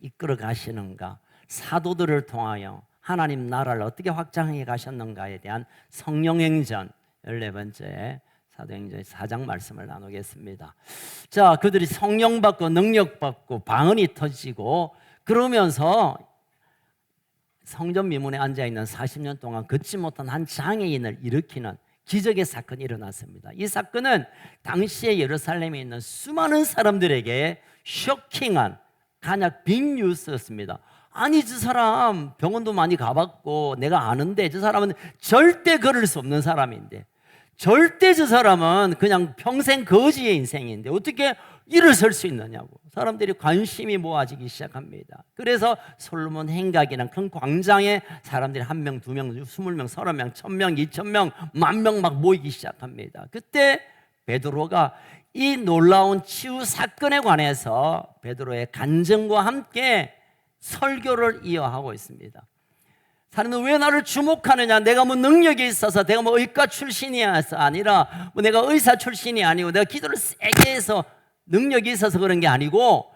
이끌어 가시는가, 사도들을 통하여 하나님 나라를 어떻게 확장해 가셨는가에 대한 성령행전 14번째 사도행전 4장 말씀을 나누겠습니다. 자, 그들이 성령 받고 능력 받고 방언이 터지고 그러면서 성전 미문에 앉아있는 40년 동안 걷지 못한 한 장애인을 일으키는 기적의 사건이 일어났습니다. 이 사건은 당시에 예루살렘에 있는 수많은 사람들에게 쇼킹한 간약 빅뉴스였습니다. 아니, 저 사람 병원도 많이 가봤고 내가 아는데 저 사람은 절대 걸을 수 없는 사람인데, 절대 저 사람은 그냥 평생 거지의 인생인데 어떻게 일어설 수 있느냐고 사람들이 관심이 모아지기 시작합니다. 그래서 솔로몬 행각이라는 큰 광장에 사람들이 1명, 2명, 20명, 30명, 1000명, 2000명, 10,000명 막 모이기 시작합니다. 그때 베드로가 이 놀라운 치유 사건에 관해서 베드로의 간증과 함께 설교를 이어하고 있습니다. 사람은 왜 나를 주목하느냐, 내가 뭐 능력이 있어서, 내가 뭐 의과 출신이어서 아니라, 뭐 내가 의사 출신이 아니고 내가 기도를 세게 해서 능력이 있어서 그런 게 아니고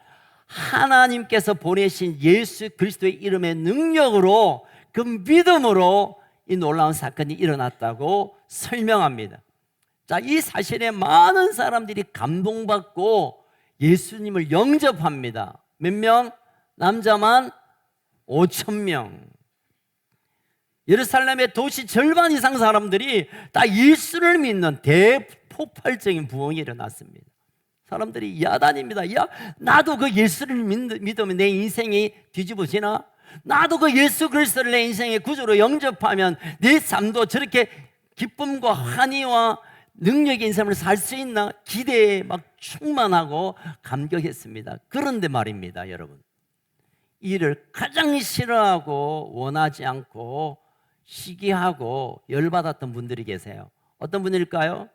하나님께서 보내신 예수 그리스도의 이름의 능력으로, 그 믿음으로 이 놀라운 사건이 일어났다고 설명합니다. 자, 이 사실에 많은 사람들이 감동받고 예수님을 영접합니다. 몇 명? 남자만 5,000명. 예루살렘의 도시 절반 이상 사람들이 다 예수를 믿는 대폭발적인 부흥이 일어났습니다. 사람들이 야단입니다. 야, 나도 그 예수를 믿으면 내 인생이 뒤집어지나? 나도 그 예수 그리스도를 내 인생의 구주로 영접하면 내 삶도 저렇게 기쁨과 환희와 능력의 인생을 살 수 있나? 기대에 막 충만하고 감격했습니다. 그런데 말입니다, 여러분, 이 일을 가장 싫어하고 원하지 않고 시기하고 열받았던 분들이 계세요. 어떤 분일까요?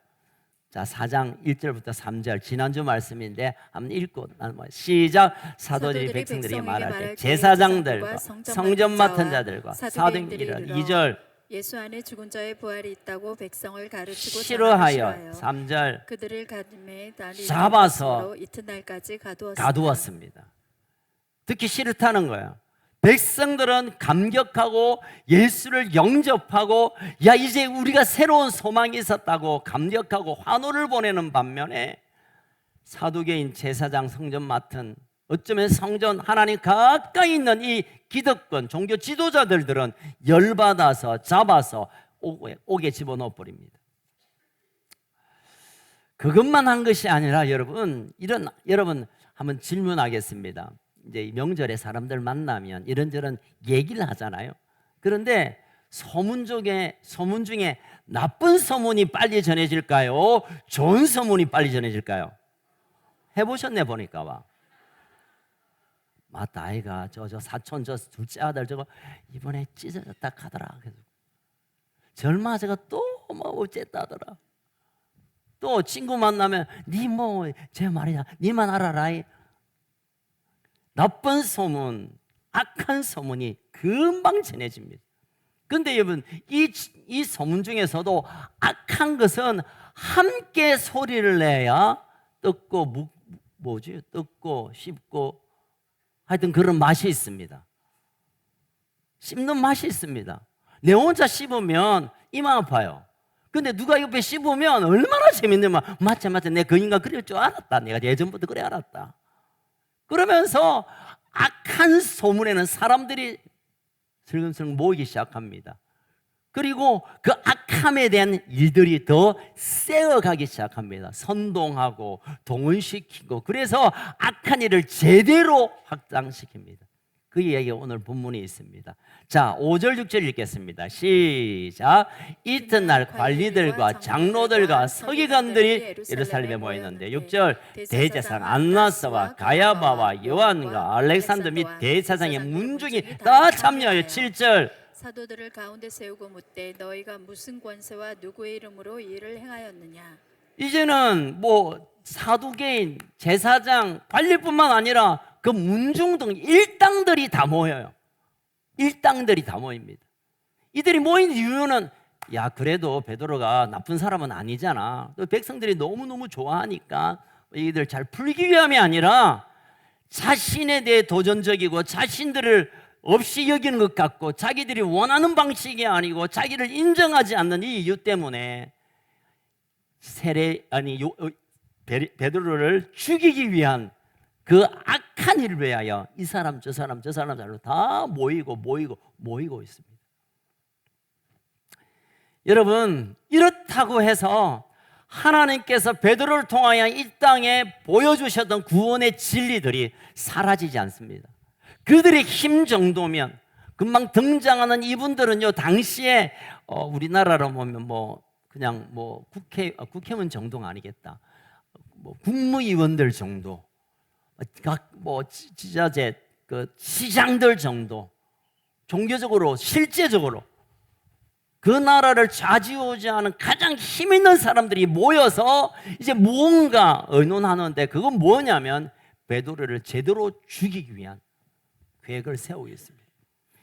자, 4장 1절부터 3절 지난주 말씀인데 한번 읽고 시작. 사도들이 백성들에게 말할 때 제사장들과 성전 맡은 자들과 사도행전 2절 예수 안에 죽은 자의 부활이 있다고 백성을 가르치고 싫어하여 3절 그들을 가슴에 잡아서 이튿날까지 가두었습니다. 듣기 싫다는 거예요. 백성들은 감격하고 예수를 영접하고, 야, 이제 우리가 새로운 소망이 있었다고 감격하고 환호를 보내는 반면에 사두개인, 제사장, 성전 맡은, 어쩌면 성전 하나님 가까이 있는 이 기득권 종교 지도자들은 열받아서 잡아서 옥에 집어넣어 버립니다. 그것만 한 것이 아니라 여러분 한번 질문하겠습니다. 이제 명절에 사람들 만나면 이런저런 얘기를 하잖아요. 그런데 소문 중에 나쁜 소문이 빨리 전해질까요? 좋은 소문이 빨리 전해질까요? 해보셨네 보니까. 와, 맞다, 아이가 저 사촌 저 둘째 아들 저거 이번에 찢어졌다 하더라. 그래서 절마 저거 또 뭐 어쨌다 하더라. 또 친구 만나면 니 뭐 제 말이야, 니만 알아라. 나쁜 소문, 악한 소문이 금방 전해집니다. 그런데 여러분, 이 소문 중에서도 악한 것은 함께 소리를 내야 뜯고 뜯고 씹고 하여튼 그런 맛이 있습니다. 씹는 맛이 있습니다. 내 혼자 씹으면 이마 아파요. 근데 누가 옆에 씹으면 얼마나 재밌는 말. 맞지 내 그 인간 그럴 줄 알았다. 내가 예전부터 그래 알았다. 그러면서 악한 소문에는 사람들이 슬금슬금 모이기 시작합니다. 그리고 그 악함에 대한 일들이 더 세어가기 시작합니다. 선동하고 동원시키고, 그래서 악한 일을 제대로 확장시킵니다. 그 이야기가 오늘 본문에 있습니다. 자, 5절 6절 읽겠습니다. 시작. 이튿날 관리들과 장로들과 서기관들이 예루살렘에 모였는데 6절 대제사장 안나스와 가야바와 요한과 알렉산더 및 대제사장의 문중이 다 참여하여 7절 사도들을 가운데 세우고 묻되 너희가 무슨 권세와 누구의 이름으로 이 일을 행하였느냐. 이제는 뭐 사두개인, 제사장, 관리뿐만 아니라 그 문중 등 일당들이 다 모여요. 일당들이 다 모입니다. 이들이 모인 이유는, 야, 그래도 베드로가 나쁜 사람은 아니잖아. 또 백성들이 너무너무 좋아하니까 이들 잘 풀기 위함이 아니라 자신에 대해 도전적이고 자신들을 없이 여기는 것 같고 자기들이 원하는 방식이 아니고 자기를 인정하지 않는 이 이유 때문에 베드로를 죽이기 위한 그 악한 일을 위하여 이 사람 저 사람 다 모이고 있습니다. 여러분, 이렇다고 해서 하나님께서 베드로를 통하여 이 땅에 보여주셨던 구원의 진리들이 사라지지 않습니다. 그들의 힘 정도면, 금방 등장하는 이분들은요, 당시에 우리나라로 보면 그냥 국회의원 정도가 아니겠다. 국무위원들 정도, 각 지자체 그 시장들 정도, 종교적으로 실제적으로 그 나라를 좌지우지하는 가장 힘 있는 사람들이 모여서 이제 무언가 의논하는데, 그건 뭐냐면 베드로를 제대로 죽이기 위한 계획을 세우고 있습니다.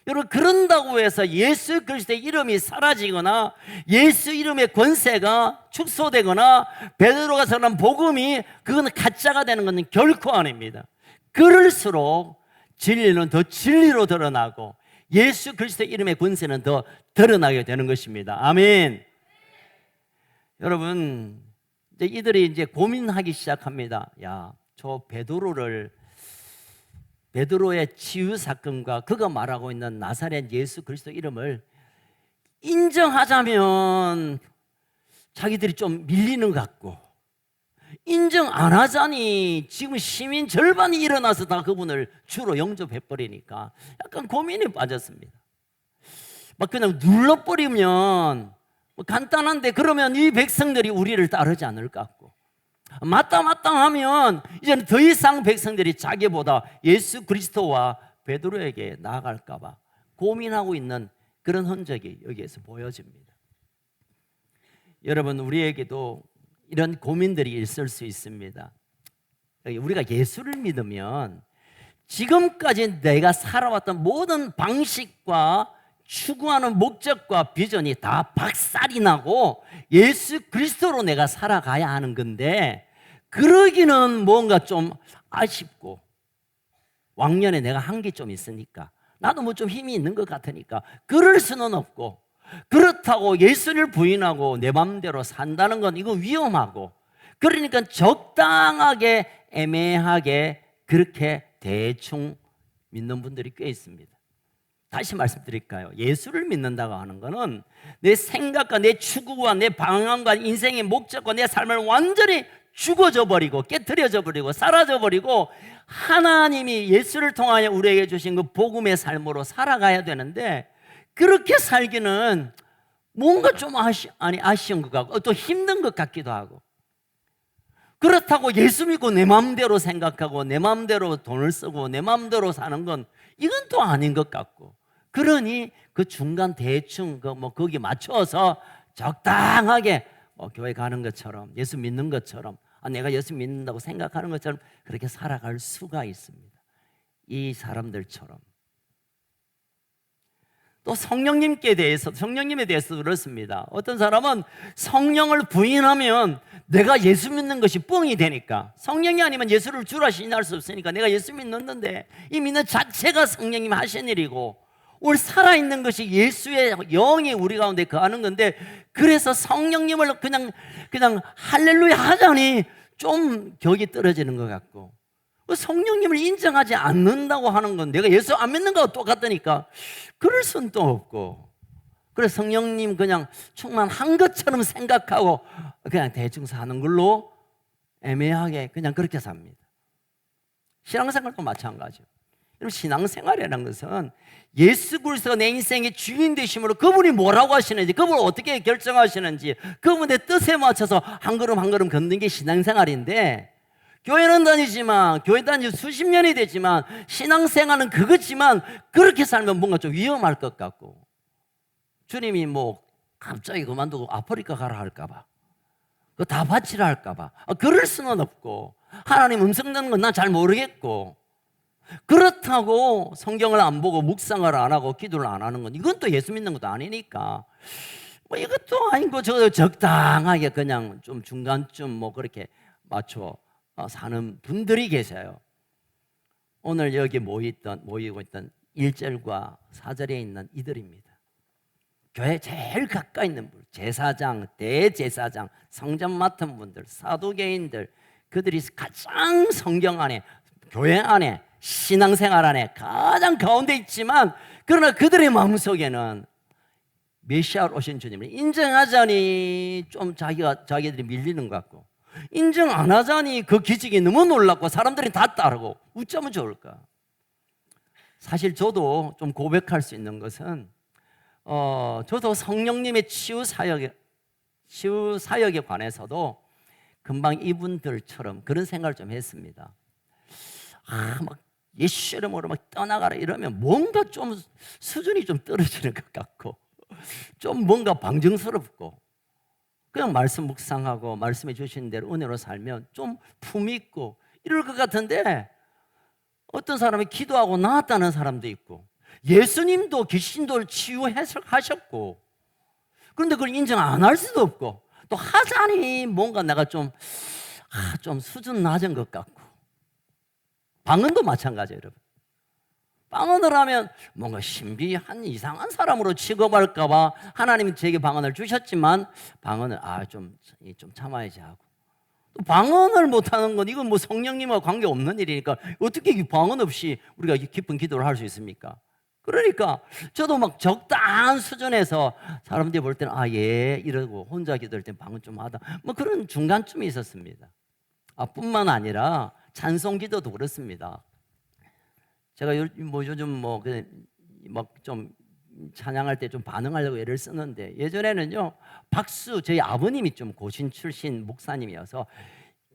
여러분, 그런다고 해서 예수 그리스도의 이름이 사라지거나 예수 이름의 권세가 축소되거나 베드로가 전한 복음이 그건 가짜가 되는 것은 결코 아닙니다. 그럴수록 진리는 더 진리로 드러나고 예수 그리스도의 이름의 권세는 더 드러나게 되는 것입니다. 아멘. 여러분, 이제 이들이 이제 고민하기 시작합니다. 야, 저 베드로의 치유 사건과 그가 말하고 있는 나사렛 예수 그리스도 이름을 인정하자면 자기들이 좀 밀리는 것 같고, 인정 안 하자니 지금 시민 절반이 일어나서 다 그분을 주로 영접해버리니까 약간 고민에 빠졌습니다. 막 그냥 눌러버리면 간단한데, 그러면 이 백성들이 우리를 따르지 않을 것 같고, 맞다 하면 이제는 더 이상 백성들이 자기보다 예수 그리스도와 베드로에게 나아갈까 봐 고민하고 있는 그런 흔적이 여기에서 보여집니다. 여러분, 우리에게도 이런 고민들이 있을 수 있습니다. 우리가 예수를 믿으면 지금까지 내가 살아왔던 모든 방식과 추구하는 목적과 비전이 다 박살이 나고 예수 그리스도로 내가 살아가야 하는 건데, 그러기는 뭔가 좀 아쉽고, 왕년에 내가 한 게 좀 있으니까 나도 뭐 좀 힘이 있는 것 같으니까 그럴 수는 없고, 그렇다고 예수를 부인하고 내 마음대로 산다는 건 이거 위험하고, 그러니까 적당하게 애매하게 그렇게 대충 믿는 분들이 꽤 있습니다. 다시 말씀드릴까요? 예수를 믿는다고 하는 것은 내 생각과 내 추구와 내 방향과 인생의 목적과 내 삶을 완전히 죽어져 버리고 깨트려져 버리고 사라져 버리고 하나님이 예수를 통하여 우리에게 주신 그 복음의 삶으로 살아가야 되는데, 그렇게 살기는 뭔가 좀 아쉬운 것 같고 또 힘든 것 같기도 하고, 그렇다고 예수 믿고 내 마음대로 생각하고 내 마음대로 돈을 쓰고 내 마음대로 사는 건 이건 또 아닌 것 같고, 그러니 그 중간 대충 거기 맞춰서 적당하게 교회 가는 것처럼 예수 믿는 것처럼 내가 예수 믿는다고 생각하는 것처럼 그렇게 살아갈 수가 있습니다. 이 사람들처럼. 또 성령님에 대해서 그렇습니다. 어떤 사람은 성령을 부인하면 내가 예수 믿는 것이 뻥이 되니까, 성령이 아니면 예수를 주라 시인할 수 없으니까 내가 예수 믿는데 이 믿는 자체가 성령님 하신 일이고, 우리 살아있는 것이 예수의 영이 우리 가운데 거하는 건데, 그래서 성령님을 그냥 할렐루야 하자니 좀 격이 떨어지는 것 같고, 성령님을 인정하지 않는다고 하는 건 내가 예수 안 믿는 거와 똑같다니까 그럴 수는 또 없고, 그래서 성령님 그냥 충만한 것처럼 생각하고 그냥 대충 사는 걸로 애매하게 그냥 그렇게 삽니다. 신앙생활도 마찬가지죠. 여러분, 신앙생활이라는 것은 예수 그리스도가 내 인생의 주인 되심으로 그분이 뭐라고 하시는지, 그분을 어떻게 결정하시는지 그분의 뜻에 맞춰서 한 걸음 한 걸음 걷는 게 신앙생활인데, 교회는 다니지만 교회 다니 수십 년이 됐지만 신앙생활은 그렇지만 그렇게 살면 뭔가 좀 위험할 것 같고, 주님이 갑자기 그만두고 아프리카 가라 할까 봐, 그거 다 바치라 할까 봐 그럴 수는 없고, 하나님 음성 듣는 건 난 잘 모르겠고, 그렇다고 성경을 안 보고 묵상을 안 하고 기도를 안 하는 건 이건 또 예수 믿는 것도 아니니까 이것도 아니고 저 적당하게 그냥 좀 중간쯤 그렇게 맞춰 사는 분들이 계세요. 오늘 여기 모이고 있던 1절과 4절에 있는 이들입니다. 교회 제일 가까이 있는 분, 제사장, 대제사장, 성전 맡은 분들, 사도계인들, 그들이 가장 성경 안에, 교회 안에, 신앙생활 안에 가장 가운데 있지만, 그러나 그들의 마음속에는 메시아로 오신 주님을 인정하자니 좀 자기들이 밀리는 것 같고, 인정 안 하자니 그 기적이 너무 놀랍고 사람들이 다 따르고 어쩌면 좋을까? 사실 저도 좀 고백할 수 있는 것은 저도 성령님의 치유 사역에 관해서도 금방 이분들처럼 그런 생각을 좀 했습니다. 막 예수 이름으로 막 떠나가라 이러면 뭔가 좀 수준이 좀 떨어지는 것 같고, 좀 뭔가 방정스럽고, 그냥 말씀 묵상하고 말씀해 주신 대로 은혜로 살면 좀 품이 있고 이럴 것 같은데, 어떤 사람이 기도하고 나았다는 사람도 있고, 예수님도 귀신들 치유하셨고, 그런데 그걸 인정 안 할 수도 없고, 또 하자니 뭔가 내가 좀 수준 낮은 것 같고. 방언도 마찬가지예요, 여러분. 방언을 하면 뭔가 신비한 이상한 사람으로 취급할까 봐 하나님이 제게 방언을 주셨지만, 방언을 좀 참아야지 하고, 또 방언을 못하는 건 이건 뭐 성령님과 관계없는 일이니까 어떻게 방언 없이 우리가 깊은 기도를 할 수 있습니까? 그러니까 저도 막 적당한 수준에서 사람들이 볼 때는 예 이러고, 혼자 기도할 때 방언 좀 하다 뭐 그런 중간쯤이 있었습니다. 뿐만 아니라 찬송 기도도 그렇습니다. 제가 요즘 좀 찬양할 때 좀 반응하려고 애를 쓰는데, 예전에는요 박수, 저희 아버님이 좀 고신 출신 목사님이어서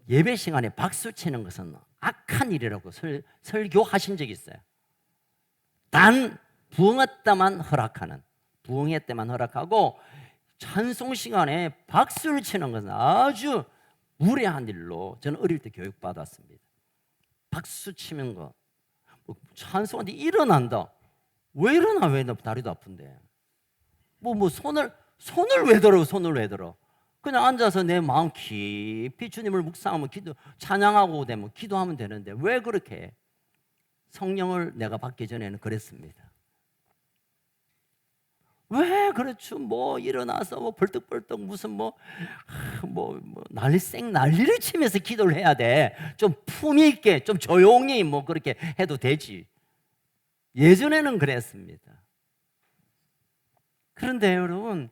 예배 시간에 박수 치는 것은 악한 일이라고 설교하신 적이 있어요. 단 부흥회 때만 허락하고, 찬송 시간에 박수를 치는 것은 아주 무례한 일로 저는 어릴 때 교육받았습니다. 박수 치는 거, 찬송한테 일어난다. 왜 일어나? 왜 나 다리도 아픈데? 손을 왜 들어? 손을 왜 들어? 그냥 앉아서 내 마음 깊이 주님을 묵상하면 찬양하고 되면 기도하면 되는데 왜 그렇게 해? 성령을 내가 받기 전에는 그랬습니다. 왜 그렇죠? 일어나서 벌떡벌떡 무슨 난리를 치면서 기도를 해야 돼. 좀 품위 있게, 좀 조용히 그렇게 해도 되지. 예전에는 그랬습니다. 그런데 여러분,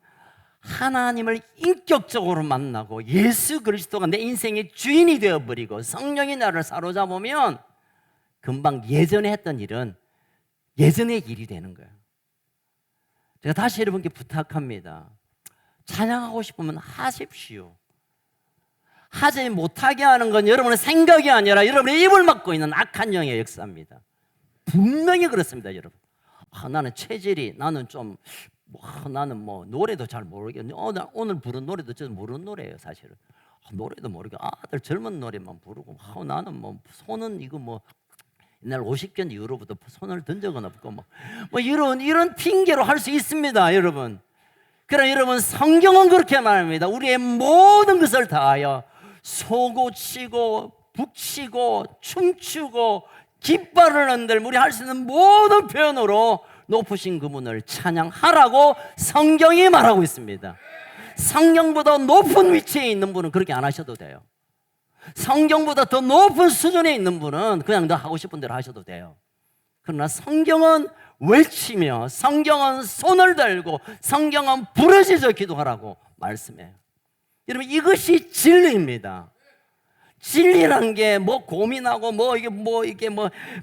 하나님을 인격적으로 만나고 예수 그리스도가 내 인생의 주인이 되어버리고 성령이 나를 사로잡으면 금방 예전에 했던 일은 예전의 일이 되는 거예요. 제가 다시 여러분께 부탁합니다. 찬양하고 싶으면 하십시오. 하지 못하게 하는 건 여러분의 생각이 아니라 여러분의 입을 막고 있는 악한 영의 역사입니다. 분명히 그렇습니다, 여러분. 나는 체질이, 나는 노래도 잘 모르겠네. 오늘 부른 노래도 저는 모르는 노래예요, 사실은. 노래도 모르고 아들 젊은 노래만 부르고, 나는 손은 옛날 50견 이후로부터 손을 든 적은 없고 이런 핑계로 할 수 있습니다, 여러분. 그러나 여러분, 성경은 그렇게 말합니다. 우리의 모든 것을 다하여 소고 치고 북치고 춤추고 깃발을 흔들며 우리 할 수 있는 모든 표현으로 높으신 그분을 찬양하라고 성경이 말하고 있습니다. 성경보다 높은 위치에 있는 분은 그렇게 안 하셔도 돼요. 성경보다 더 높은 수준에 있는 분은 그냥 너 하고 싶은 대로 하셔도 돼요. 그러나 성경은 외치며, 성경은 손을 들고, 성경은 부르짖어 기도하라고 말씀해요. 여러분, 이것이 진리입니다. 진리란 게 고민하고 이게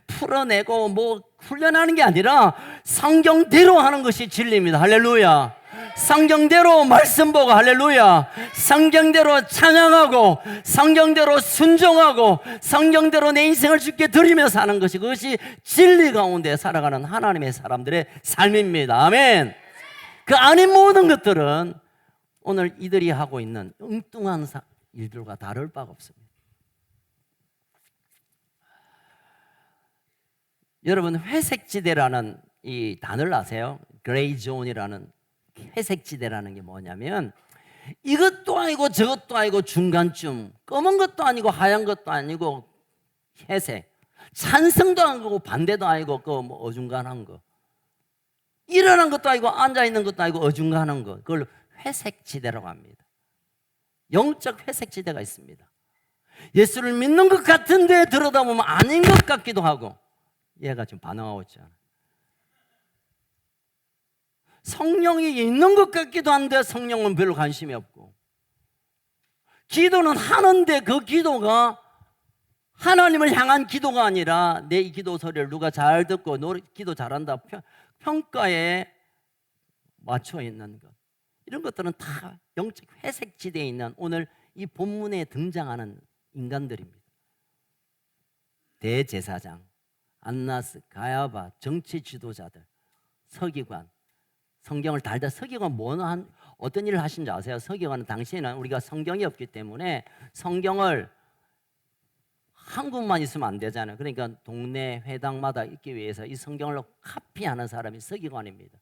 풀어내고 훈련하는 게 아니라 성경대로 하는 것이 진리입니다. 할렐루야. 성경대로 말씀 보고, 할렐루야. 성경대로 찬양하고, 성경대로 순종하고, 성경대로 내 인생을 주께 드리며 사는 것이, 그것이 진리 가운데 살아가는 하나님의 사람들의 삶입니다. 아멘. 그 아닌 모든 것들은 오늘 이들이 하고 있는 엉뚱한 일들과 다를 바가 없습니다. 여러분, 회색지대라는 이 단어를 아세요? 그레이 존이라는 회색지대라는 게 뭐냐면, 이것도 아니고 저것도 아니고 중간쯤, 검은 것도 아니고 하얀 것도 아니고 회색, 찬성도 안 하고 반대도 아니고 그 뭐 어중간한 거. 일어난 것도 아니고 앉아 있는 것도 아니고 어중간한 거. 그걸 회색지대라고 합니다. 영적 회색지대가 있습니다. 예수를 믿는 것 같은데 들여다보면 아닌 것 같기도 하고. 얘가 지금 반응하고 있잖아. 성령이 있는 것 같기도 한데 성령은 별로 관심이 없고, 기도는 하는데 그 기도가 하나님을 향한 기도가 아니라 내 이 기도 소리를 누가 잘 듣고 너 기도 잘한다 평가에 맞춰 있는 것, 이런 것들은 다 영적 회색지대에 있는 오늘 이 본문에 등장하는 인간들입니다. 대제사장, 안나스, 가야바, 정치 지도자들, 서기관, 성경을 달다. 서기관 어떤 일을 하신 줄 아세요? 서기관은 당시에는 우리가 성경이 없기 때문에 성경을 한국만 있으면 안 되잖아요. 그러니까 동네 회당마다 있기 위해서 이 성경을 카피하는 사람이 서기관입니다.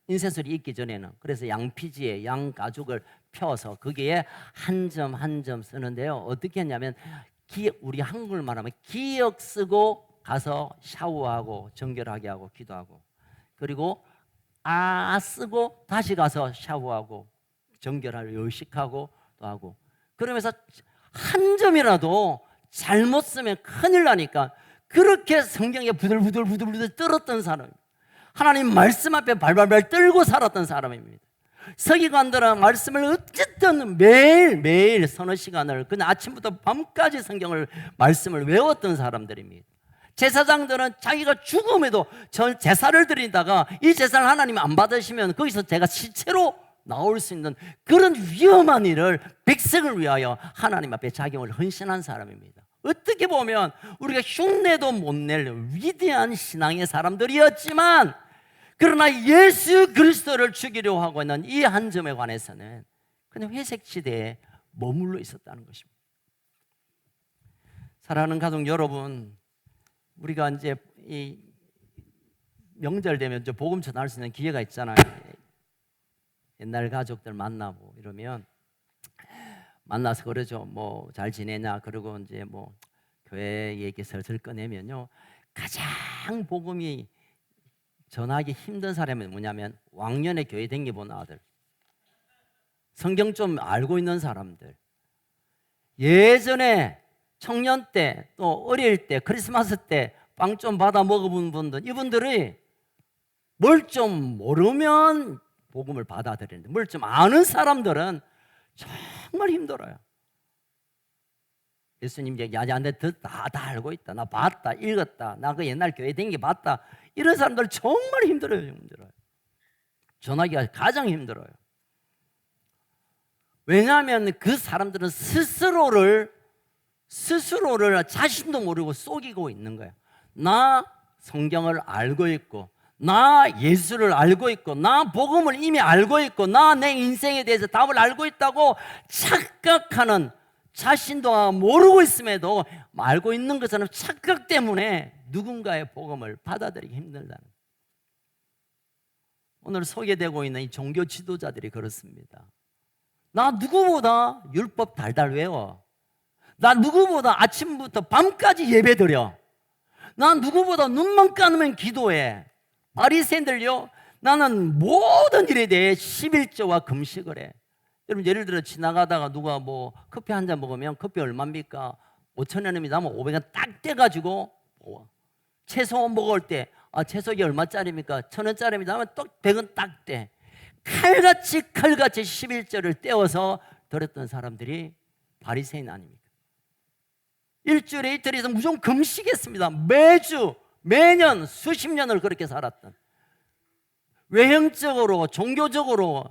인쇄술이 있기 전에는 그래서 양피지에 양 가죽을 펴서 거기에 한 점 한 점 쓰는데요. 어떻게 했냐면 우리 한국을 말하면 기역 쓰고 가서 샤워하고 정결하게 하고 기도하고, 그리고 쓰고 다시 가서 샤워하고 정결하고 요식하고 또 하고, 그러면서 한 점이라도 잘못 쓰면 큰일 나니까 그렇게 성경에 부들부들 떨었던 사람, 하나님 말씀 앞에 발발발 떨고 살았던 사람입니다. 서기관들은 말씀을 어쨌든 매일 서너 시간을 그냥 아침부터 밤까지 말씀을 외웠던 사람들입니다. 제사장들은 자기가 죽음에도 제사를 드리다가 이 제사를 하나님이 안 받으시면 거기서 제가 시체로 나올 수 있는 그런 위험한 일을 백성을 위하여 하나님 앞에 자격을 헌신한 사람입니다. 어떻게 보면 우리가 흉내도 못 낼 위대한 신앙의 사람들이었지만, 그러나 예수 그리스도를 죽이려 하고 있는 이 한 점에 관해서는 그냥 회색지대에 머물러 있었다는 것입니다. 사랑하는 가족 여러분, 우리가 이제 이 명절 되면 이제 복음 전할 수 있는 기회가 있잖아요. 옛날 가족들 만나고 이러면 만나서 그러죠. 뭐 잘 지내냐? 그러고 이제 뭐 교회 얘기 슬슬 꺼내면요, 가장 복음이 전하기 힘든 사람이 뭐냐면 왕년에 교회 댕겨본 아들, 성경 좀 알고 있는 사람들, 예전에 청년 때 또 어릴 때 크리스마스 때 빵 좀 받아 먹어본 분들, 이분들이 뭘 좀 모르면 복음을 받아들이는데 뭘 좀 아는 사람들은 정말 힘들어요. 예수님 얘기 내가 다 알고 있다, 나 봤다, 읽었다, 나 그 옛날 교회 댕기 봤다, 이런 사람들 정말 힘들어요. 전하기가 가장 힘들어요. 왜냐하면 그 사람들은 스스로를 자신도 모르고 속이고 있는 거예요. 나 성경을 알고 있고, 나 예수를 알고 있고, 나 복음을 이미 알고 있고, 나 내 인생에 대해서 답을 알고 있다고 착각하는, 자신도 모르고 있음에도 알고 있는 것은 착각 때문에 누군가의 복음을 받아들이기 힘들다는, 오늘 소개되고 있는 이 종교 지도자들이 그렇습니다. 나 누구보다 율법 달달 외워, 나 누구보다 아침부터 밤까지 예배드려, 나 누구보다 눈만 감으면 기도해. 바리새인들요, 나는 모든 일에 대해 11조와 금식을 해. 여러분, 예를 들어 지나가다가 누가 뭐 커피 한 잔 먹으면 커피 얼마입니까? 5,000원입니다 하면 500원 딱 떼가지고, 채소 먹을 때 채소가 얼마짜리입니까? 1,000원짜리입니다 하면 또 100원 딱 떼. 칼같이 11조를 떼어서 들었던 사람들이 바리새인 아닙니까? 일주일에 이틀에서 무조건 금식했습니다. 매년 수십 년을 그렇게 살았던, 외형적으로 종교적으로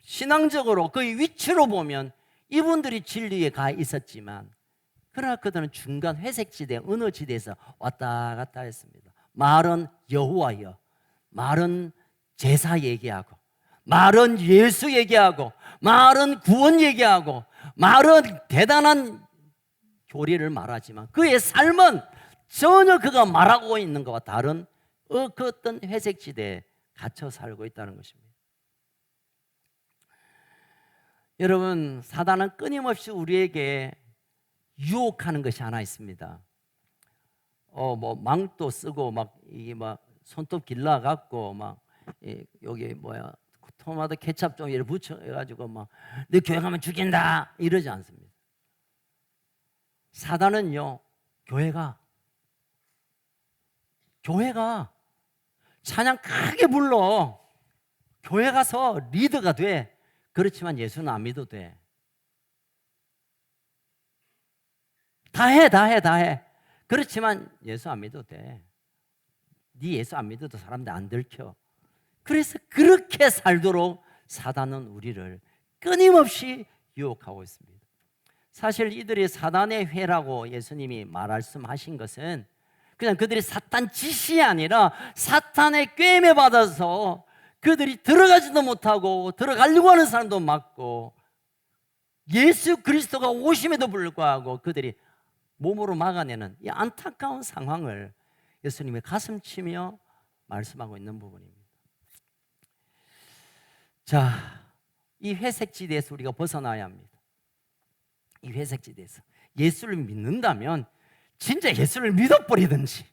신앙적으로 그 위치로 보면 이분들이 진리에 가 있었지만, 그러나 그들은 중간 회색지대 어느 지대에서 왔다 갔다 했습니다. 말은 여호와여, 말은 제사 얘기하고, 말은 예수 얘기하고, 말은 구원 얘기하고, 말은 대단한 교리를 말하지만 그의 삶은 전혀 그가 말하고 있는 것과 다른 그 어떤 회색지대에 갇혀 살고 있다는 것입니다. 여러분, 사단은 끊임없이 우리에게 유혹하는 것이 하나 있습니다. 뭐 망토 쓰고 막 이게 막 손톱 길러 갖고 막 여기 뭐야 토마토 케첩 좀 이렇게 붙여 가지고 막 너 교회 가면 죽인다 이러지 않습니다. 사단은요, 교회가 찬양 크게 불러 교회 가서 리더가 돼. 그렇지만 예수는 안 믿어도 돼. 다 해. 그렇지만 예수 안 믿어도 돼. 네 예수 안 믿어도 사람들 안 들켜. 그래서 그렇게 살도록 사단은 우리를 끊임없이 유혹하고 있습니다. 사실 이들이 사단의 회라고 예수님이 말씀하신 것은 그냥 그들이 사탄 짓이 아니라 사탄의 꾀임에 받아서 그들이 들어가지도 못하고 들어가려고 하는 사람도 많고 예수 그리스도가 오심에도 불구하고 그들이 몸으로 막아내는 이 안타까운 상황을 예수님이 가슴 치며 말씀하고 있는 부분입니다. 자, 이 회색지대에서 우리가 벗어나야 합니다. 이 회색지대에서 예수를 믿는다면 진짜 예수를 믿어버리든지,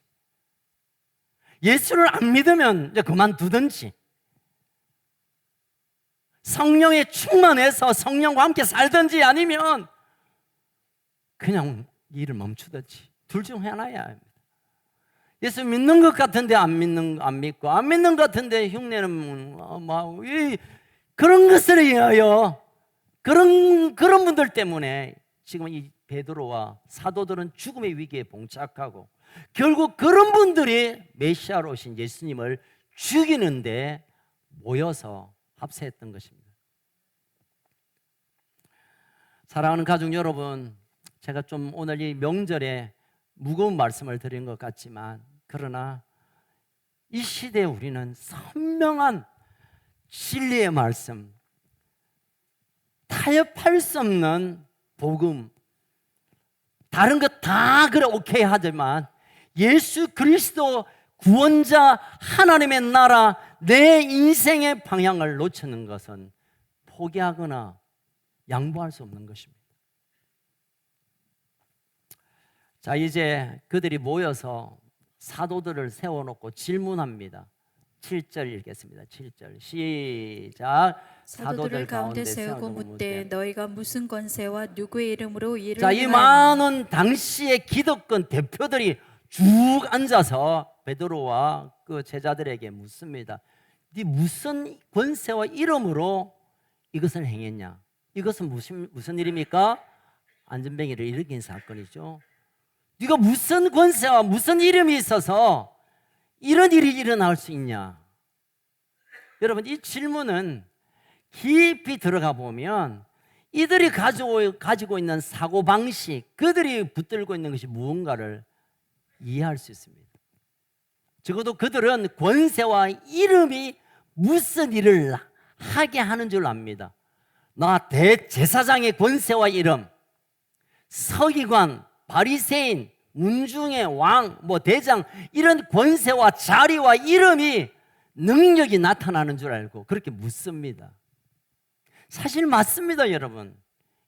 예수를 안 믿으면 이제 그만두든지, 성령에 충만해서 성령과 함께 살든지 아니면 그냥 일을 멈추든지 둘 중 하나야 합니다. 예수 믿는 것 같은데 안 믿고 안 믿는 것 같은데 흉내는 그런 것을 위하여 그런 분들 때문에 지금 이 베드로와 사도들은 죽음의 위기에 봉착하고 결국 그런 분들이 메시아로 오신 예수님을 죽이는데 모여서 합세했던 것입니다. 사랑하는 가족 여러분, 제가 좀 오늘 이 명절에 무거운 말씀을 드린 것 같지만 그러나 이 시대에 우리는 선명한 진리의 말씀, 타협할 수 없는 복음, 다른 것 다 그래 오케이 하지만 예수 그리스도 구원자 하나님의 나라 내 인생의 방향을 놓치는 것은 포기하거나 양보할 수 없는 것입니다. 자, 이제 그들이 모여서 사도들을 세워놓고 질문합니다. 7절 읽겠습니다. 7절 시작. 사도들을 가운데 세우고 묻되 너희가 무슨 권세와 누구의 이름으로 이를 자, 이 많은 당시의 기득권 대표들이 쭉 앉아서 베드로와 그 제자들에게 묻습니다. 네 무슨 권세와 이름으로 이것을 행했냐? 이것은 무슨 일입니까? 안전뱅이를 일으킨 사건이죠. 네가 무슨 권세와 무슨 이름이 있어서 이런 일이 일어날 수 있냐? 여러분, 이 질문은 깊이 들어가 보면 이들이 가지고 있는 사고방식, 그들이 붙들고 있는 것이 무언가를 이해할 수 있습니다. 적어도 그들은 권세와 이름이 무슨 일을 하게 하는 줄 압니다. 나 대제사장의 권세와 이름, 서기관, 바리새인, 문중의 왕, 대장, 이런 권세와 자리와 이름이 능력이 나타나는 줄 알고 그렇게 묻습니다. 사실 맞습니다, 여러분.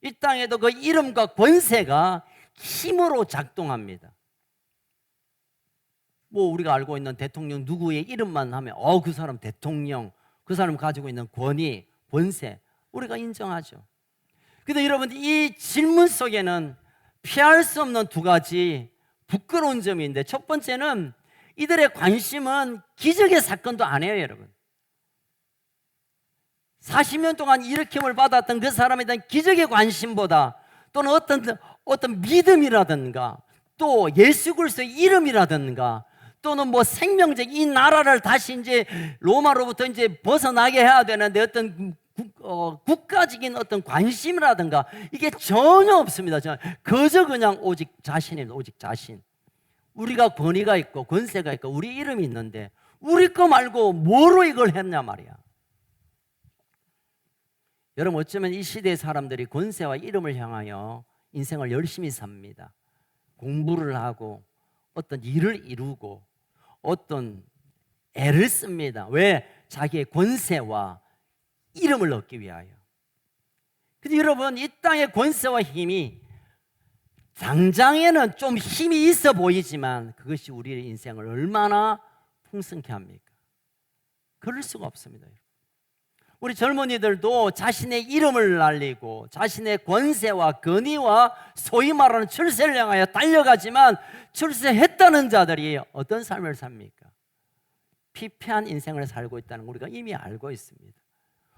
이 땅에도 그 이름과 권세가 힘으로 작동합니다. 우리가 알고 있는 대통령 누구의 이름만 하면 그 사람 대통령, 그 사람 가지고 있는 권위, 권세 우리가 인정하죠. 그런데 여러분, 이 질문 속에는 피할 수 없는 두 가지 부끄러운 점이 있는데, 첫 번째는 이들의 관심은 기적의 사건도 아니에요, 여러분. 40년 동안 일으킴을 받았던 그 사람에 대한 기적의 관심보다 또는 어떤 믿음이라든가 또 예수 그리스도의 이름이라든가 또는 생명적 이 나라를 다시 이제 로마로부터 이제 벗어나게 해야 되는데 어떤 국가적인 어떤 관심이라든가 이게 전혀 없습니다. 그저 그냥 오직 자신입니다. 오직 자신. 우리가 권위가 있고 권세가 있고 우리 이름이 있는데 우리 거 말고 뭐로 이걸 했냐 말이야. 여러분, 어쩌면 이 시대의 사람들이 권세와 이름을 향하여 인생을 열심히 삽니다. 공부를 하고 어떤 일을 이루고 어떤 애를 씁니다. 왜? 자기의 권세와 이름을 얻기 위하여. 근데 여러분, 이 땅의 권세와 힘이 당장에는 좀 힘이 있어 보이지만 그것이 우리의 인생을 얼마나 풍성케 합니까? 그럴 수가 없습니다. 우리 젊은이들도 자신의 이름을 날리고 자신의 권세와 권위와 소위 말하는 출세를 향하여 달려가지만 출세했다는 자들이 어떤 삶을 삽니까? 피폐한 인생을 살고 있다는 걸 우리가 이미 알고 있습니다.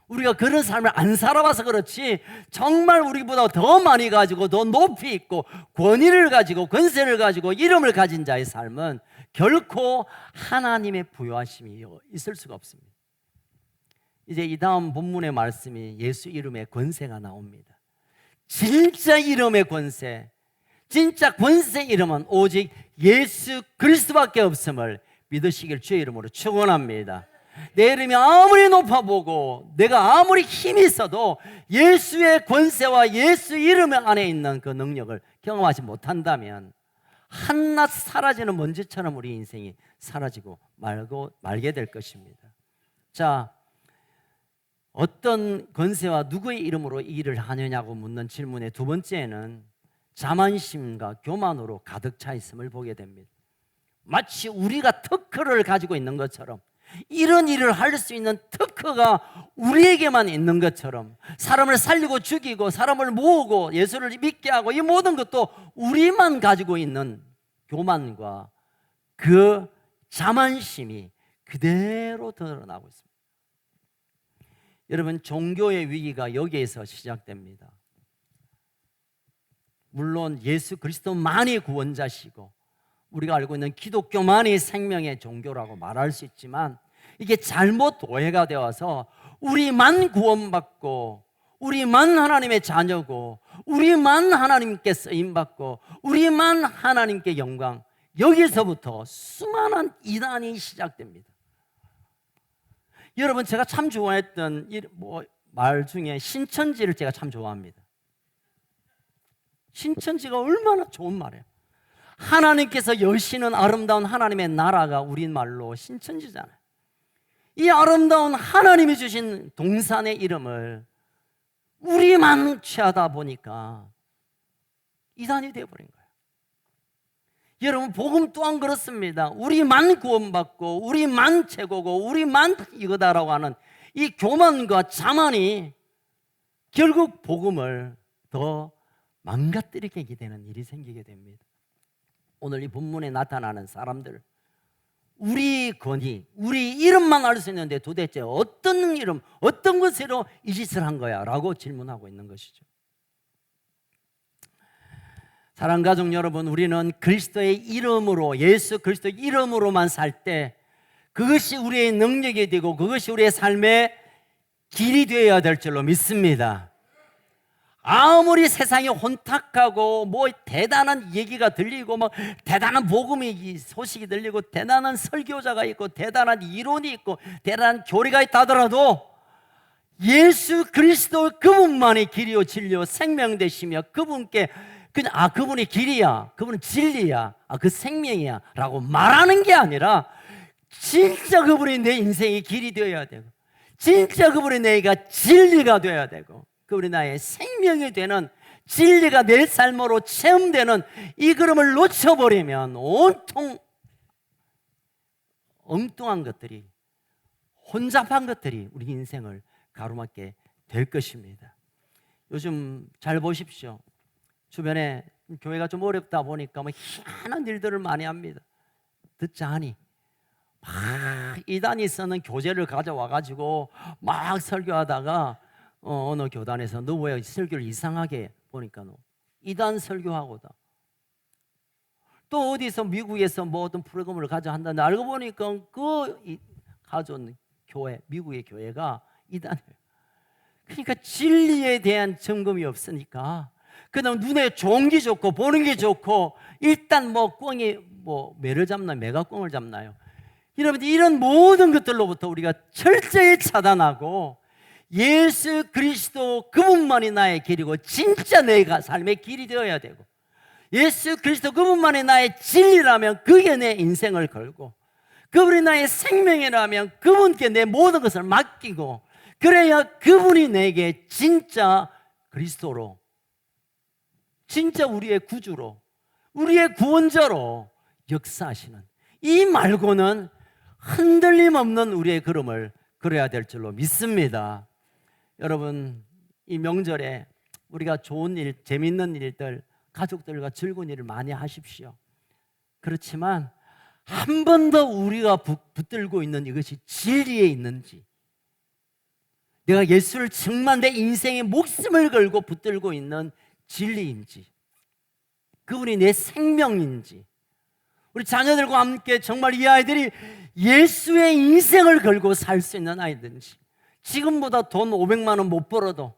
우리가 그런 삶을 안 살아봐서 그렇지 정말 우리보다 더 많이 가지고 더 높이 있고 권위를 가지고 권세를 가지고 이름을 가진 자의 삶은 결코 하나님의 부요하심이 있을 수가 없습니다. 이제 이 다음 본문의 말씀이 예수 이름의 권세가 나옵니다. 진짜 이름의 권세, 진짜 권세 이름은 오직 예수 그리스도밖에 없음을 믿으시길 주의 이름으로 축원합니다. 내 이름이 아무리 높아 보고 내가 아무리 힘이 있어도 예수의 권세와 예수 이름 안에 있는 그 능력을 경험하지 못한다면 한낱 사라지는 먼지처럼 우리 인생이 사라지고 말게 될 것입니다. 자, 어떤 권세와 누구의 이름으로 이 일을 하느냐고 묻는 질문의 두 번째는 자만심과 교만으로 가득 차 있음을 보게 됩니다. 마치 우리가 특허를 가지고 있는 것처럼 이런 일을 할 수 있는 특허가 우리에게만 있는 것처럼 사람을 살리고 죽이고 사람을 모으고 예수를 믿게 하고 이 모든 것도 우리만 가지고 있는 교만과 그 자만심이 그대로 드러나고 있습니다. 여러분, 종교의 위기가 여기에서 시작됩니다. 물론 예수 그리스도만이 구원자시고 우리가 알고 있는 기독교만이 생명의 종교라고 말할 수 있지만 이게 잘못 오해가 되어서 우리만 구원받고 우리만 하나님의 자녀고 우리만 하나님께 쓰임받고 우리만 하나님께 영광, 여기서부터 수많은 이단이 시작됩니다. 여러분, 제가 참 좋아했던 말 중에 신천지를 제가 참 좋아합니다. 신천지가 얼마나 좋은 말이에요. 하나님께서 여시는 아름다운 하나님의 나라가 우리말로 신천지잖아요. 이 아름다운 하나님이 주신 동산의 이름을 우리만 취하다 보니까 이단이 되어버린 거예요. 여러분, 복음 또한 그렇습니다. 우리만 구원받고 우리만 최고고 우리만 이거다라고 하는 이 교만과 자만이 결국 복음을 더 망가뜨리게 되는 일이 생기게 됩니다. 오늘 이 본문에 나타나는 사람들, 우리 권위, 우리 이름만 알 수 있는데 도대체 어떤 이름, 어떤 것으로 이 짓을 한 거야? 라고 질문하고 있는 것이죠. 사랑하는 가족 여러분, 우리는 그리스도의 이름으로, 예수 그리스도의 이름으로만 살 때 그것이 우리의 능력이 되고 그것이 우리의 삶의 길이 되어야 될 줄로 믿습니다. 아무리 세상이 혼탁하고 대단한 얘기가 들리고 대단한 복음이 소식이 들리고 대단한 설교자가 있고 대단한 이론이 있고 대단한 교리가 있다 하더라도 예수 그리스도 그분만이 길이요 진리요 생명 되시며 그분께 그분이 길이야, 그분은 진리야, 그 생명이야 라고 말하는 게 아니라 진짜 그분이 내 인생의 길이 되어야 되고 진짜 그분이 내가 진리가 되어야 되고 그분이 나의 생명이 되는 진리가 내 삶으로 체험되는 이 걸음을 놓쳐버리면 온통 엉뚱한 것들이, 혼잡한 것들이 우리 인생을 가로막게 될 것입니다. 요즘 잘 보십시오. 주변에 교회가 좀 어렵다 보니까 희한한 일들을 많이 합니다. 듣자 하니 막 이단이 쓰는 교재를 가져와가지고 막 설교하다가 어느 교단에서 너 왜 설교를 이상하게 보니까 너 이단 설교하고다. 또 어디서 미국에서 어떤 프로그램을 가져한다는데 알고 보니까 그 가져온 교회, 미국의 교회가 이단이에요. 그러니까 진리에 대한 점검이 없으니까 그냥 눈에 좋은 게 좋고 보는 게 좋고 일단 꿩이 매를 잡나요? 매가 꿩을 잡나요? 여러분들, 이런 모든 것들로부터 우리가 철저히 차단하고 예수 그리스도 그분만이 나의 길이고 진짜 내가 삶의 길이 되어야 되고 예수 그리스도 그분만이 나의 진리라면 그게 내 인생을 걸고 그분이 나의 생명이라면 그분께 내 모든 것을 맡기고 그래야 그분이 내게 진짜 그리스도로 진짜 우리의 구주로, 우리의 구원자로 역사하시는 이 말고는 흔들림 없는 우리의 걸음을 걸어야 될 줄로 믿습니다. 여러분, 이 명절에 우리가 좋은 일, 재밌는 일들, 가족들과 즐거운 일을 많이 하십시오. 그렇지만 한 번 더 우리가 붙들고 있는 이것이 진리에 있는지, 내가 예수를 정말 내 인생의 목숨을 걸고 붙들고 있는 진리인지, 그분이 내 생명인지, 우리 자녀들과 함께 정말 이 아이들이 예수의 인생을 걸고 살 수 있는 아이든지, 지금보다 돈 500만 원 못 벌어도,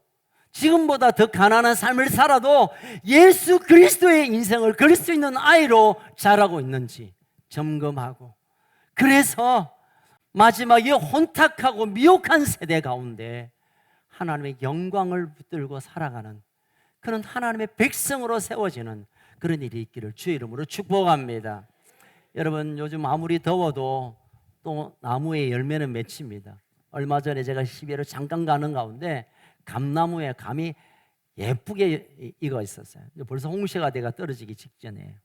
지금보다 더 가난한 삶을 살아도 예수 그리스도의 인생을 걸 수 있는 아이로 자라고 있는지 점검하고, 그래서 마지막에 혼탁하고 미혹한 세대 가운데 하나님의 영광을 붙들고 살아가는 그런 하나님의 백성으로 세워지는 그런 일이 있기를 주의 이름으로 축복합니다. 여러분, 요즘 아무리 더워도 또 나무의 열매는 맺힙니다. 얼마 전에 제가 시베리아 잠깐 가는 가운데 감나무에 감이 예쁘게 익어 있었어요. 벌써 홍시가 돼가 떨어지기 직전에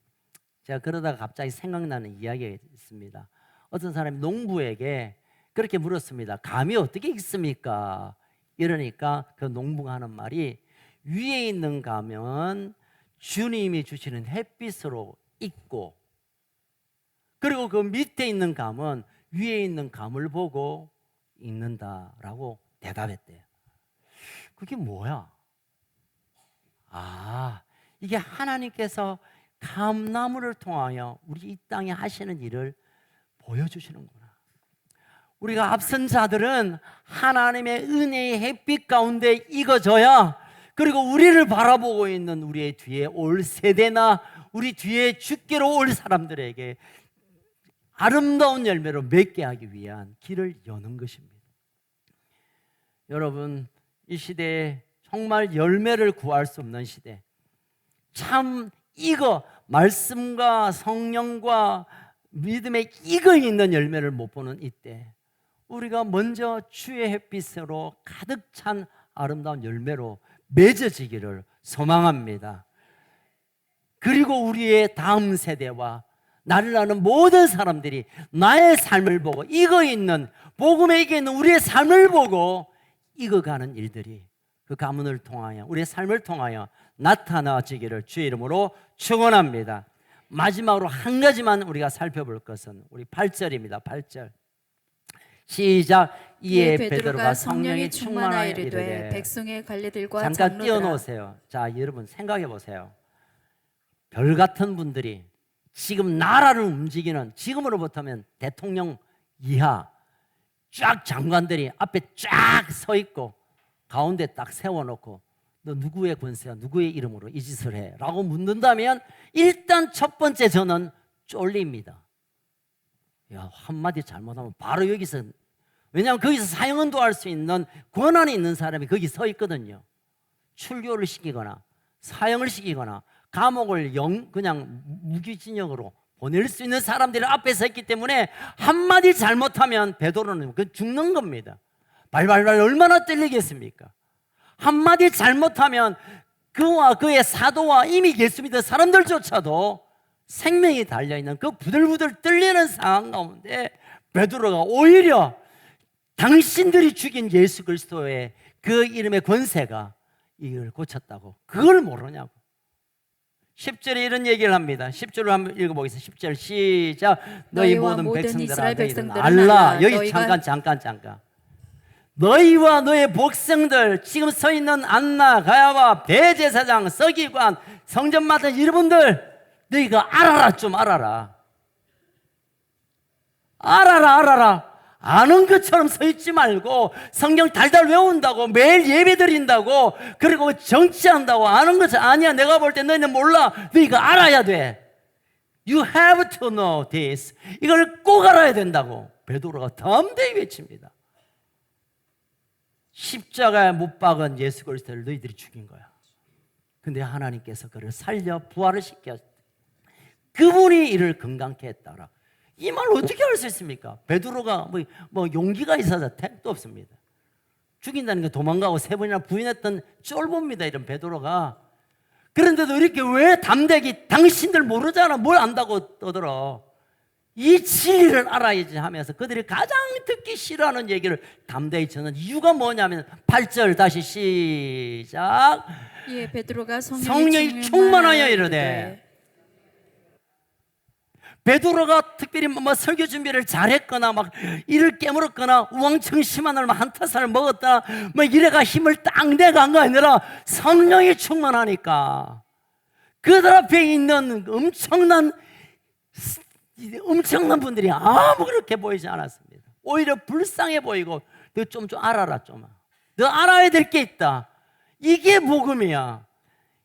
제가 그러다가 갑자기 생각나는 이야기가 있습니다. 어떤 사람이 농부에게 그렇게 물었습니다. 감이 어떻게 익습니까? 이러니까 그 농부가 하는 말이, 위에 있는 감은 주님이 주시는 햇빛으로 익고, 그리고 그 밑에 있는 감은 위에 있는 감을 보고 익는다라고 대답했대요. 그게 뭐야? 이게 하나님께서 감나무를 통하여 우리 이 땅에 하시는 일을 보여주시는구나. 우리가 앞선 자들은 하나님의 은혜의 햇빛 가운데 익어져야, 그리고 우리를 바라보고 있는 우리의 뒤에 올 세대나 우리 뒤에 주께로 올 사람들에게 아름다운 열매로 맺게 하기 위한 길을 여는 것입니다. 여러분, 이 시대에 정말 열매를 구할 수 없는 시대, 참 말씀과 성령과 믿음에 익어 있는 열매를 못 보는 이때, 우리가 먼저 주의 햇빛으로 가득 찬 아름다운 열매로 맺어지기를 소망합니다. 그리고 우리의 다음 세대와 나를 아는 모든 사람들이 나의 삶을 보고, 익어 있는 복음에 익어 있는 우리의 삶을 보고 익어가는 일들이 그 가문을 통하여, 우리의 삶을 통하여 나타나지기를 주의 이름으로 축원합니다. 마지막으로 한 가지만 우리가 살펴볼 것은 우리 8절입니다. 8절 시작. 이에 베드로가 성령이 충만하여 이르되 백성의 관리들과 잠깐 장로들아. 띄워놓으세요. 자, 여러분 생각해 보세요. 별 같은 분들이 지금 나라를 움직이는, 지금으로부터면 대통령 이하 쫙 장관들이 앞에 쫙 서 있고 가운데 딱 세워놓고, 너 누구의 권세야, 누구의 이름으로 이 짓을 해? 라고 묻는다면 일단 첫 번째 저는 쫄립니다. 야, 한마디 잘못하면 바로 여기서, 왜냐하면 거기서 사형은도 할 수 있는 권한이 있는 사람이 거기 서 있거든요. 출교를 시키거나 사형을 시키거나 감옥을 그냥 무기징역으로 보낼 수 있는 사람들이 앞에 서 있기 때문에 한마디 잘못하면 베드로는 죽는 겁니다. 발발발 얼마나 떨리겠습니까? 한마디 잘못하면 그와 그의 사도와 이미 예수 믿은 사람들조차도 생명이 달려있는 그 부들부들 떨리는 상황 가운데 베드로가 오히려 당신들이 죽인 예수 그리스도의 그 이름의 권세가 이걸 고쳤다고 그걸 모르냐고. 10절에 이런 얘기를 합니다. 10절을 한번 읽어보겠습니다. 10절 시작. 너희 모든 백성들아 너희는 알라. 여기 잠깐. 너희와 너의 백성들, 지금 서 있는 안나, 가야와, 대제사장, 서기관, 성전 맡은 여러분들, 너희가 알아라. 좀 알아라. 아는 것처럼 서 있지 말고 성경 달달 외운다고, 매일 예배 드린다고, 그리고 정치한다고 아는 것 아니야. 내가 볼 때 너희는 몰라. 너희가 알아야 돼. You have to know this. 이걸 꼭 알아야 된다고 베드로가 담대히 외칩니다. 십자가에 못 박은 예수 그리스도를 너희들이 죽인 거야. 근데 하나님께서 그를 살려 부활을 시켜 그분이 이를 건강케 했다라. 이 말 어떻게 할 수 있습니까? 베드로가 뭐 용기가 있어서 택도 없습니다. 죽인다는 게 도망가고 세 번이나 부인했던 쫄봅니다. 이런 베드로가 그런데도 이렇게 왜 담대기 당신들 모르잖아 뭘 안다고 떠들어. 이 진리를 알아야지 하면서 그들이 가장 듣기 싫어하는 얘기를 담대히 전한 이유가 뭐냐면 8절 다시 시작. 예, 베드로가 성령이 충만하여 이르되. 베드로가 특별히 뭐 설교 준비를 잘했거나 막 이를 깨물었거나 우왕청심환을 한타산을 먹었다 뭐 이래가 힘을 딱 내간 거 아니라 성령이 충만하니까 그들 앞에 있는 엄청난 분들이 아무 그렇게 보이지 않았습니다. 오히려 불쌍해 보이고 너 좀 알아라 좀. 너 알아야 될 게 있다. 이게 복음이야.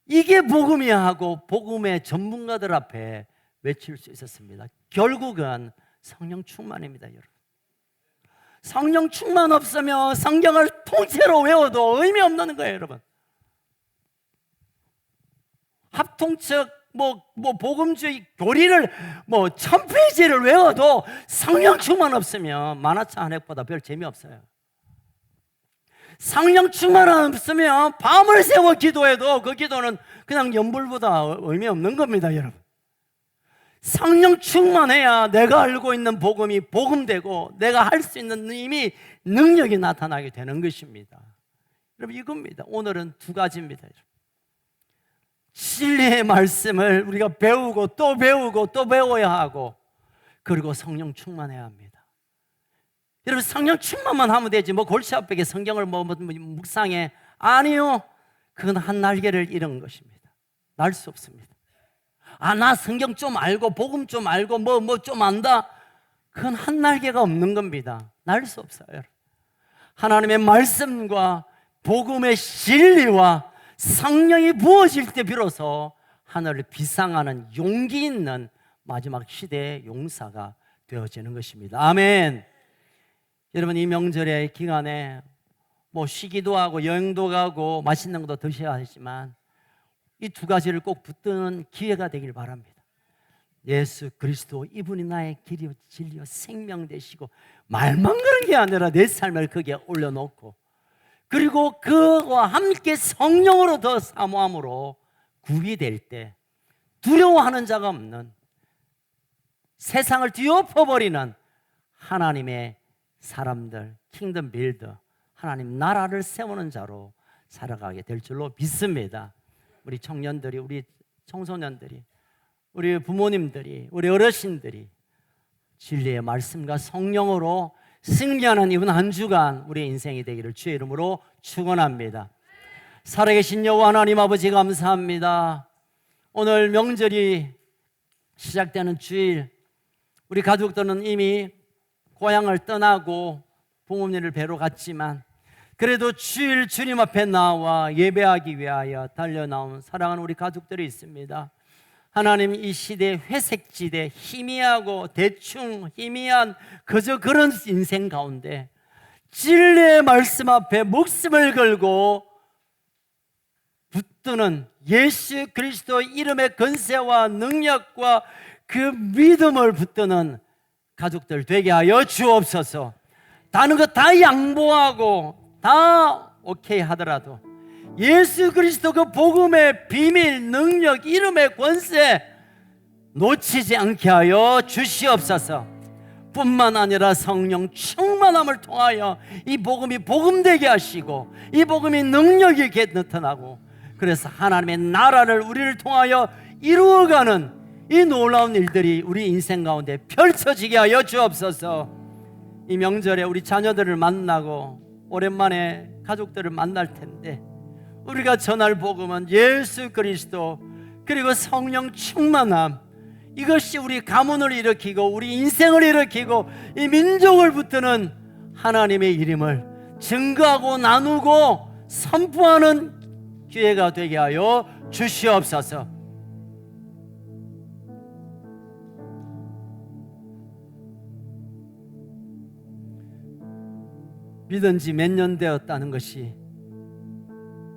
이게 복음이야 하고 복음의 전문가들 앞에 외칠 수 있었습니다. 결국은 성령 충만입니다, 여러분. 성령 충만 없으면 성경을 통째로 외워도 의미 없는 거예요, 여러분. 합통책 복음주의 교리를 1000페이지를 외워도 성령 충만 없으면 만화책 한 획보다 별 재미없어요. 성령 충만 없으면 밤을 새워 기도해도 그 기도는 그냥 연불보다 의미 없는 겁니다, 여러분. 성령 충만해야 내가 알고 있는 복음이 복음되고 내가 할 수 있는 힘이 능력이 나타나게 되는 것입니다. 여러분 이겁니다. 오늘은 두 가지입니다. 여러분. 진리의 말씀을 우리가 배우고 또 배우고 또 배워야 하고 그리고 성령 충만해야 합니다. 여러분 성령 충만만 하면 되지 뭐 골치 아프게 성경을 묵상해 아니요. 그건 한 날개를 잃은 것입니다. 날 수 없습니다. 나 성경 좀 알고 복음 좀 알고 뭐 좀 안다. 그건 한 날개가 없는 겁니다. 날 수 없어요. 하나님의 말씀과 복음의 진리와 성령이 부어질 때 비로소 하늘을 비상하는 용기 있는 마지막 시대의 용사가 되어지는 것입니다. 아멘. 여러분 이 명절의 기간에 쉬기도 하고 여행도 가고 맛있는 것도 드셔야 하지만 이 두 가지를 꼭 붙드는 기회가 되길 바랍니다. 예수 그리스도 이분이 나의 길이요 진리요 생명 되시고 말만 그런 게 아니라 내 삶을 거기에 올려놓고 그리고 그와 함께 성령으로 더 사모함으로 구비될 때 두려워하는 자가 없는 세상을 뒤엎어버리는 하나님의 사람들 킹덤 빌더 하나님 나라를 세우는 자로 살아가게 될 줄로 믿습니다. 우리 청년들이 우리 청소년들이 우리 부모님들이 우리 어르신들이 진리의 말씀과 성령으로 승리하는 이번 한 주간 우리의 인생이 되기를 주의 이름으로 축원합니다. 살아계신 여호와 하나님 아버지 감사합니다. 오늘 명절이 시작되는 주일 우리 가족들은 이미 고향을 떠나고 부모님을 뵈러 갔지만 그래도 주일 주님 앞에 나와 예배하기 위하여 달려나온 사랑하는 우리 가족들이 있습니다. 하나님 이 시대 회색지대 희미하고 대충 희미한 그저 그런 인생 가운데 진리의 말씀 앞에 목숨을 걸고 붙드는 예수 그리스도 이름의 권세와 능력과 그 믿음을 붙드는 가족들 되게 하여 주옵소서. 다른 거 다 양보하고 다 오케이 하더라도 예수 그리스도 그 복음의 비밀, 능력, 이름의 권세 놓치지 않게 하여 주시옵소서. 뿐만 아니라 성령 충만함을 통하여 이 복음이 복음되게 하시고 이 복음이 능력 있게 나타나고 그래서 하나님의 나라를 우리를 통하여 이루어가는 이 놀라운 일들이 우리 인생 가운데 펼쳐지게 하여 주옵소서. 이 명절에 우리 자녀들을 만나고 오랜만에 가족들을 만날 텐데 우리가 전할 복음은 예수 그리스도 그리고 성령 충만함 이것이 우리 가문을 일으키고 우리 인생을 일으키고 이 민족을 붙드는 하나님의 이름을 증거하고 나누고 선포하는 기회가 되게 하여 주시옵소서. 믿은 지 몇 년 되었다는 것이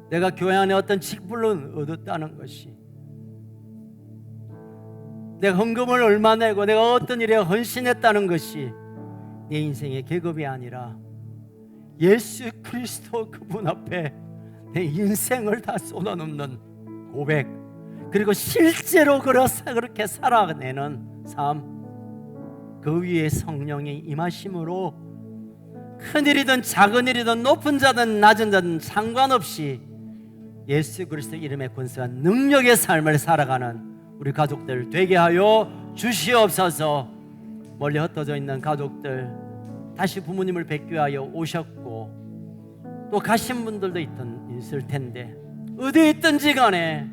내가 교회 안에 어떤 직분을 얻었다는 것이 내가 헌금을 얼마 내고 내가 어떤 일에 헌신했다는 것이 내 인생의 계급이 아니라 예수 그리스도 그분 앞에 내 인생을 다 쏟아놓는 고백 그리고 실제로 그렇게 살아내는 삶, 그 위에 성령이 임하심으로 큰일이든 작은 일이든 높은 자든 낮은 자든 상관없이 예수 그리스도 이름의 권세와 능력의 삶을 살아가는 우리 가족들 되게 하여 주시옵소서. 멀리 흩어져 있는 가족들 다시 부모님을 뵙기 위하여 오셨고 또 가신 분들도 있을 텐데 어디 있든지 간에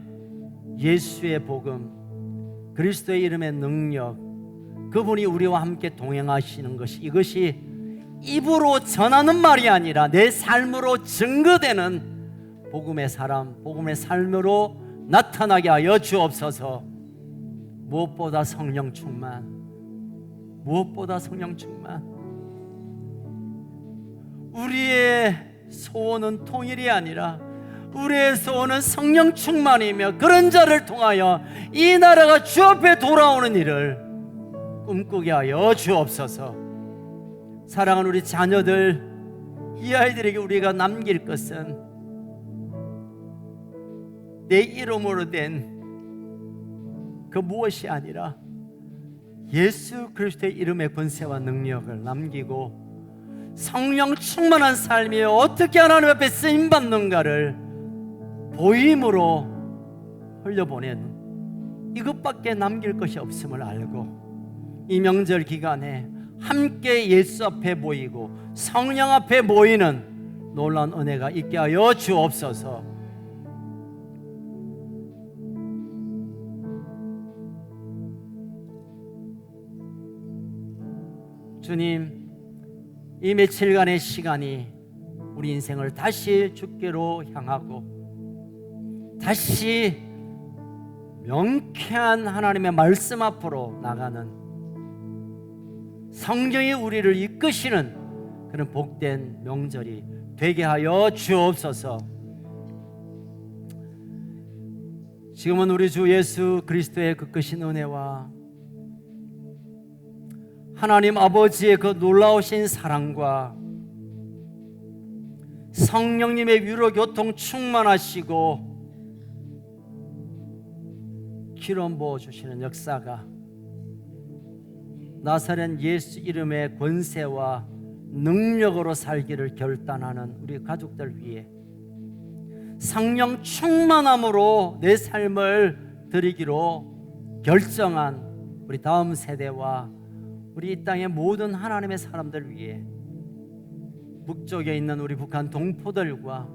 예수의 복음, 그리스도의 이름의 능력, 그분이 우리와 함께 동행하시는 것이, 이것이 입으로 전하는 말이 아니라 내 삶으로 증거되는 복음의 사람, 복음의 삶으로 나타나게 하여 주옵소서. 무엇보다 성령 충만, 무엇보다 성령 충만. 우리의 소원은 통일이 아니라 우리의 소원은 성령 충만이며 그런 자를 통하여 이 나라가 주 앞에 돌아오는 일을 꿈꾸게 하여 주옵소서. 사랑하는 우리 자녀들, 이 아이들에게 우리가 남길 것은 내 이름으로 된 그 무엇이 아니라 예수 그리스도의 이름의 권세와 능력을 남기고 성령 충만한 삶이 어떻게 하나님 앞에 쓰임받는가를 보임으로 흘려보내는 이것밖에 남길 것이 없음을 알고 이 명절 기간에 함께 예수 앞에 모이고 성령 앞에 모이는 놀라운 은혜가 있게 하여 주옵소서. 주님, 이 며칠간의 시간이 우리 인생을 다시 주께로 향하고 다시 명쾌한 하나님의 말씀 앞으로 나가는 성령이 우리를 이끄시는 그런 복된 명절이 되게 하여 주옵소서. 지금은 우리 주 예수 그리스도의 그 크신 은혜와 하나님 아버지의 그 놀라우신 사랑과 성령님의 위로 교통 충만하시고 기름 부어 주시는 역사가 나사렛 예수 이름의 권세와 능력으로 살기를 결단하는 우리 가족들 위해 성령 충만함으로 내 삶을 드리기로 결정한 우리 다음 세대와 우리 이 땅의 모든 하나님의 사람들 위해 북쪽에 있는 우리 북한 동포들과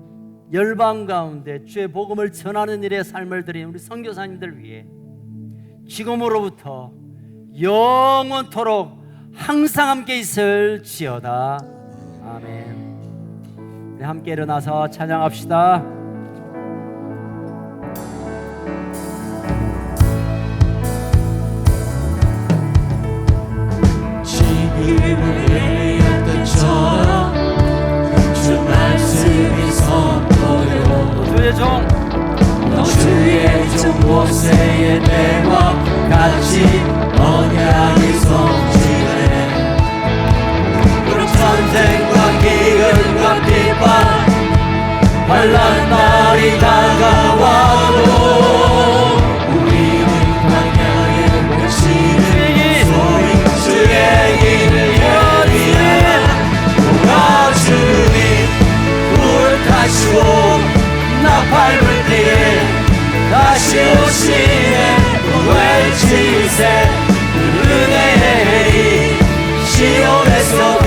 열방 가운데 주의 복음을 전하는 일에 삶을 드린 우리 선교사님들 위해 지금으로부터 영원토록 항상 함께 있을지어다. 아멘. 우리 함께 일어나서 찬양합시다. 지금을 예리한 때처럼 주 말씀이 선포되고 주의 종 주의 종 모세의 때와 같이 언약이 성취되네. 그럼 전쟁과 기근과 핍박 환난 날이 다가와도 우리는 광야에 외치는 소리 주의 길을 예비하여 주님 불타시고 나팔불 때에 다시 오시네. 외치세 은혜의 시온에서